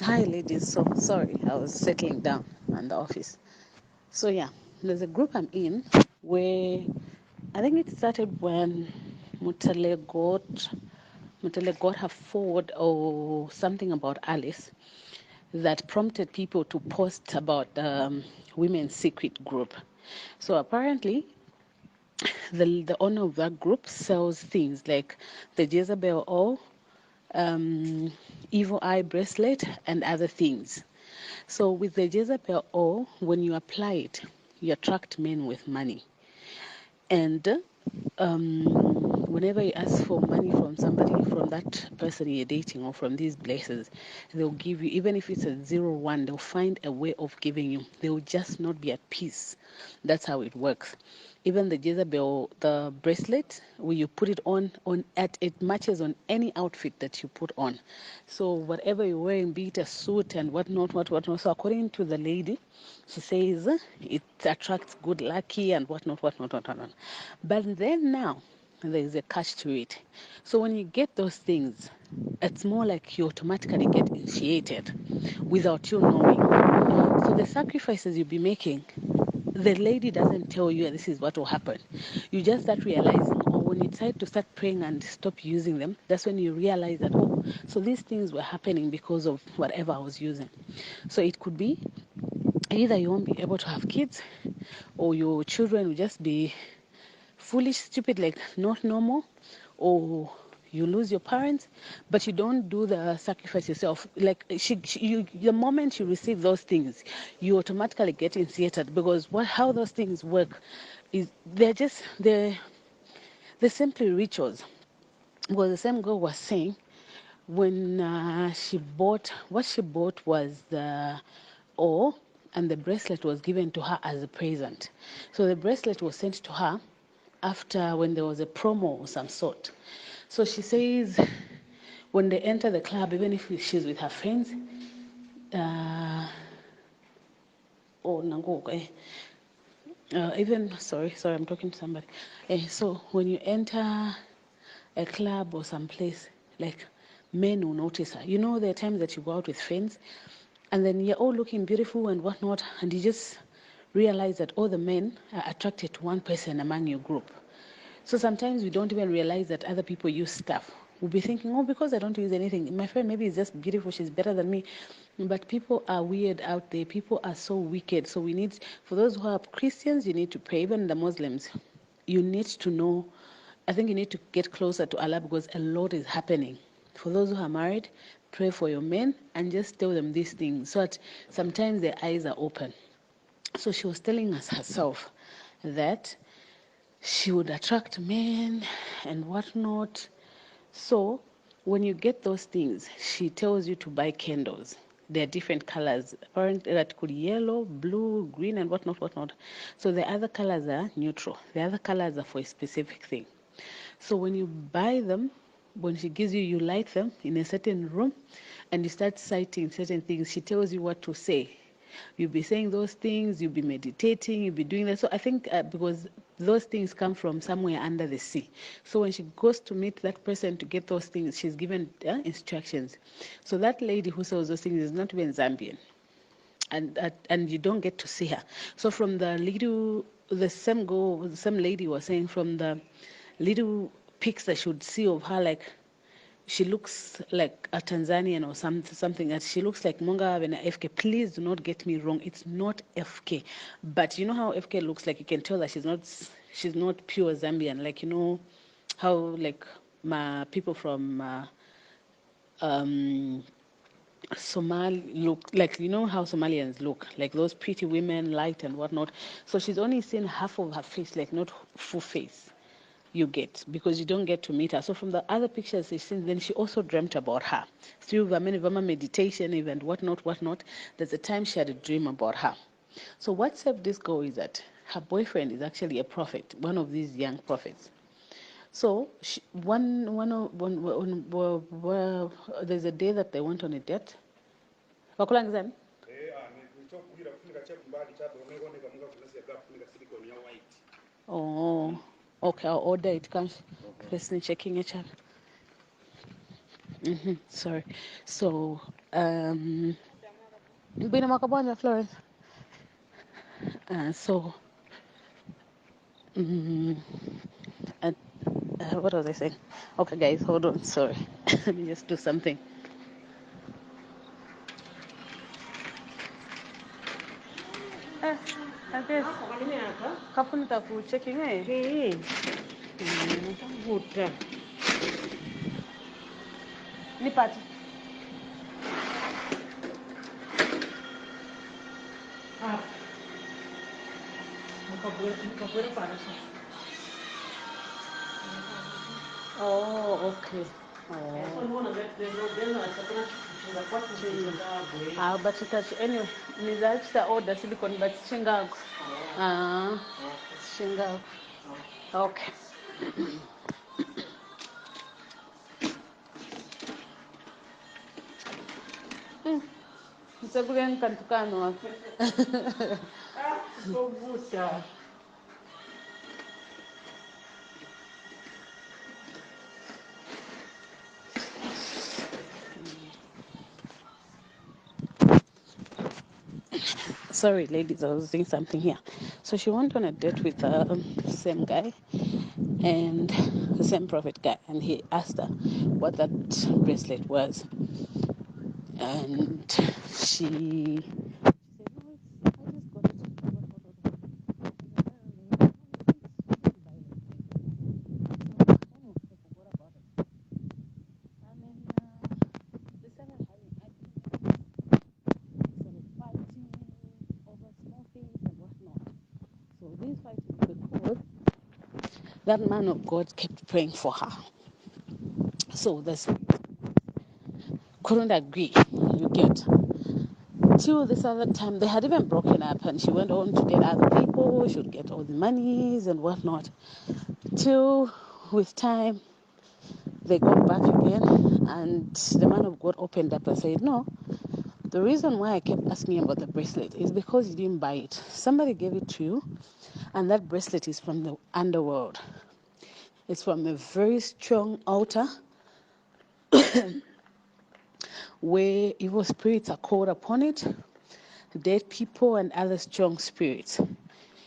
Hi, ladies. So sorry, I was settling down in the office. So yeah, there's a group I'm in where I think it started when Mutale got her forward or something about Alice that prompted people to post about women's secret group. So apparently, the owner of that group sells things like the Jezebel Oil, evil eye bracelet, and other things. So with the Jezebel oil, when you apply it, you attract men with money. And whenever you ask for money from somebody, from that person you're dating or from these places, they'll give you, even if it's a 0 1, they'll find a way of giving you. They will just not be at peace. That's how it works. Even the Jezebel, the bracelet, when you put it on at it matches on any outfit that you put on. So whatever you're wearing, be it a suit and whatnot. So according to the lady, she says it attracts good lucky and whatnot. But then now there is a catch to it. So when you get those things, it's more like you automatically get initiated without you knowing. So the sacrifices you'll be making, the lady doesn't tell you this is what will happen. You just start realizing, or when you decide to start praying and stop using them, that's when you realize that, oh, so these things were happening because of whatever I was using. So it could be either you won't be able to have kids, or your children will just be foolish, stupid, like not normal, or you lose your parents, but you don't do the sacrifice yourself. Like the moment you receive those things, you automatically get initiated because how those things work is they're simply rituals. Because the same girl was saying when what she bought was the oil, and the bracelet was given to her as a present. So the bracelet was sent to her after when there was a promo of some sort. So she says when they enter the club, even if she's with her friends, uh, oh, nangoku, even sorry, I'm talking to somebody. So when you enter a club or some place, like men will notice her. You know, there are times that you go out with friends and then you're all looking beautiful and whatnot, and you just realize that all the men are attracted to one person among your group. So sometimes we don't even realize that other people use stuff. We'll be thinking, oh, because I don't use anything. My friend maybe is just beautiful, she's better than me. But people are weird out there. People are so wicked. So we need, for those who are Christians, you need to pray. Even the Muslims, you need to know. I think you need to get closer to Allah because a lot is happening. For those who are married, pray for your men and just tell them these things so that sometimes their eyes are open. So she was telling us herself that she would attract men and whatnot. So when you get those things, she tells you to buy candles. There are different colors. Apparently, that could yellow, blue, green, and whatnot. So the other colors are neutral. The other colors are for a specific thing. So when you buy them, when she gives you, you light them in a certain room, and you start citing certain things. She tells you what to say. You'll be saying those things, you'll be meditating, you'll be doing that. So I think because those things come from somewhere under the sea. So when she goes to meet that person to get those things, she's given instructions. So that lady who sells those things is not even Zambian. And you don't get to see her. So from the same lady was saying from the little pics that she would see of her, like she looks like a Tanzanian or something. That she looks like Monga and FK. Please do not get me wrong. It's not FK, but you know how FK looks like. You can tell that she's not pure Zambian. Like you know how like my people from um, Somali look like you know how Somalians look like those pretty women, light and whatnot. So she's only seen half of her face, like not full face you get because you don't get to meet her. So from the other pictures she's seen, then she also dreamt about her through Vama meditation, even whatnot. There's a time she had a dream about her. So what saved this girl is that her boyfriend is actually a prophet, one of these young prophets. So there's a day that they went on a date. Wakulangizani? Oh, okay, I'll order it. Comes. First checking each other. Sorry. So, Bina Makabanya, Florence. So, um, uh, what was I saying? Okay, guys, hold on. Sorry. Let me just do something. I guess. Kafunita ku checking, eh? Good. Nipati. Oh, okay. Oh. But anyway, nizachita order silicone, but shingago. Ah, shingago. Okay. Mseguleni kantukano wapi? Sobuta. Sorry, ladies, I was doing something here. So she went on a date with the same guy and the same prophet guy, and he asked her what that bracelet was, and she that man of God kept praying for her. So this couldn't agree, you get. Till this other time, they had even broken up, and she went on to date other people. She would get all the monies and whatnot. Till with time, they got back again, and the man of God opened up and said, "No, the reason why I kept asking about the bracelet is because you didn't buy it. Somebody gave it to you, and that bracelet is from the underworld. It's from a very strong altar where evil spirits are called upon it, dead people, and other strong spirits.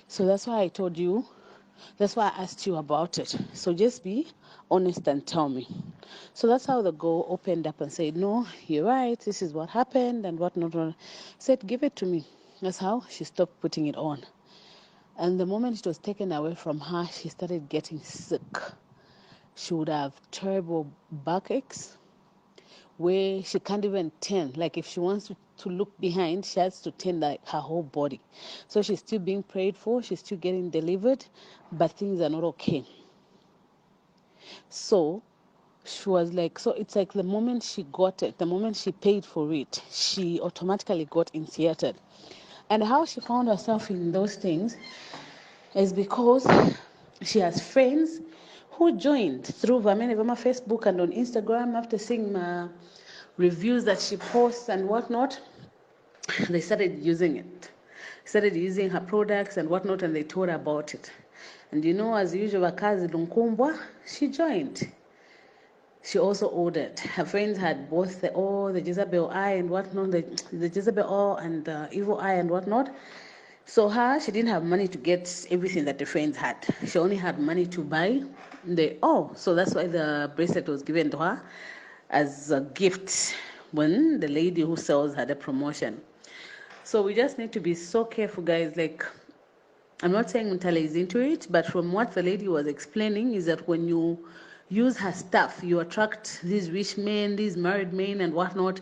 So that's why I told you, that's why I asked you about it. So just be honest and tell me." So that's how the girl opened up and said, "No, you're right, this is what happened and whatnot." I said, "Give it to me." That's how she stopped putting it on. And the moment it was taken away from her, she started getting sick. She would have terrible backaches where she can't even turn. Like if she wants to look behind, she has to turn like her whole body. So she's still being prayed for, she's still getting delivered, but things are not okay. So she was like, so it's like the moment she got it, the moment she paid for it, she automatically got initiated. And how she found herself in those things is because she has friends who joined through Vamene Vama Facebook and on Instagram after seeing my reviews that she posts and whatnot. They started using it, started using her products and whatnot, and they told her about it. And as usual, Kazi Lunkumbwa, she joined. She also ordered. Her friends had both the oil, the Jezebel eye and whatnot, the Jezebel oil and the evil eye and whatnot. So she didn't have money to get everything that the friends had. She only had money to buy the oil. So that's why the bracelet was given to her as a gift when the lady who sells had a promotion. So we just need to be so careful, guys. Like, I'm not saying Mutale is into it, but from what the lady was explaining is that when you use her stuff, you attract these rich men, these married men and whatnot,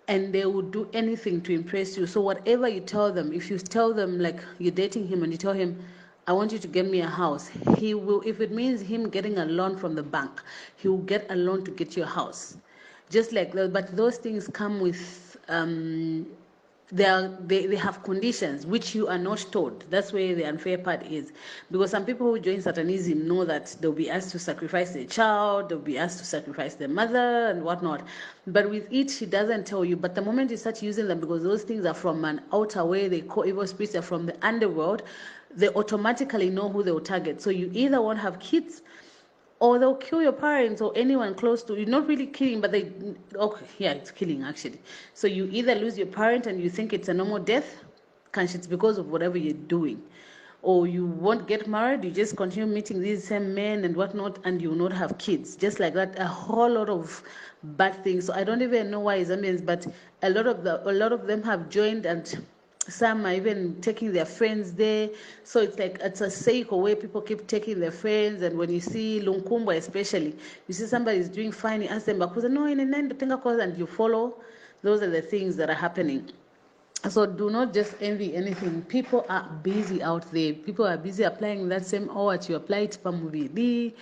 and they will do anything to impress you. So whatever you tell them, if you tell them like you're dating him and you tell him, "I want you to get me a house," he will, if it means him getting a loan from the bank, he will get a loan to get you a house. Just like that, but those things come with they have conditions which you are not told. That's where the unfair part is, because some people who join Satanism know that they'll be asked to sacrifice their child, they'll be asked to sacrifice their mother and whatnot. But with it, she doesn't tell you. But the moment you start using them, because those things are from an outer way, they call evil spirits, are from the underworld, they automatically know who they will target. So you either won't have kids, or they'll kill your parents or anyone close to you. Not really killing, but they, okay, yeah, it's killing actually. So you either lose your parent and you think it's a normal death, it's because of whatever you're doing, or you won't get married, you just continue meeting these same men and whatnot, and you will not have kids. Just like that, a whole lot of bad things. So I don't even know why Zambians, but a lot of them have joined, and some are even taking their friends there. So it's like it's a cycle where people keep taking their friends. And when you see Lunkumbwa especially, you see somebody is doing fine, you ask them, no, and you follow. Those are the things that are happening. So do not just envy anything. People are busy out there. People are busy applying that same what you applied to Pamuvidi.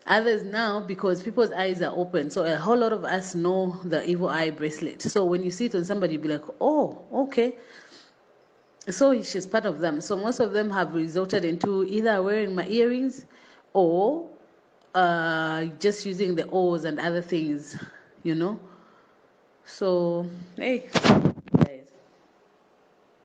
Others now, because people's eyes are open. So a whole lot of us know the evil eye bracelet. So when you see it on somebody, you'll be like, oh, okay. So she's part of them. So most of them have resulted into either wearing my earrings or just using the O's and other things, you know. So, hey.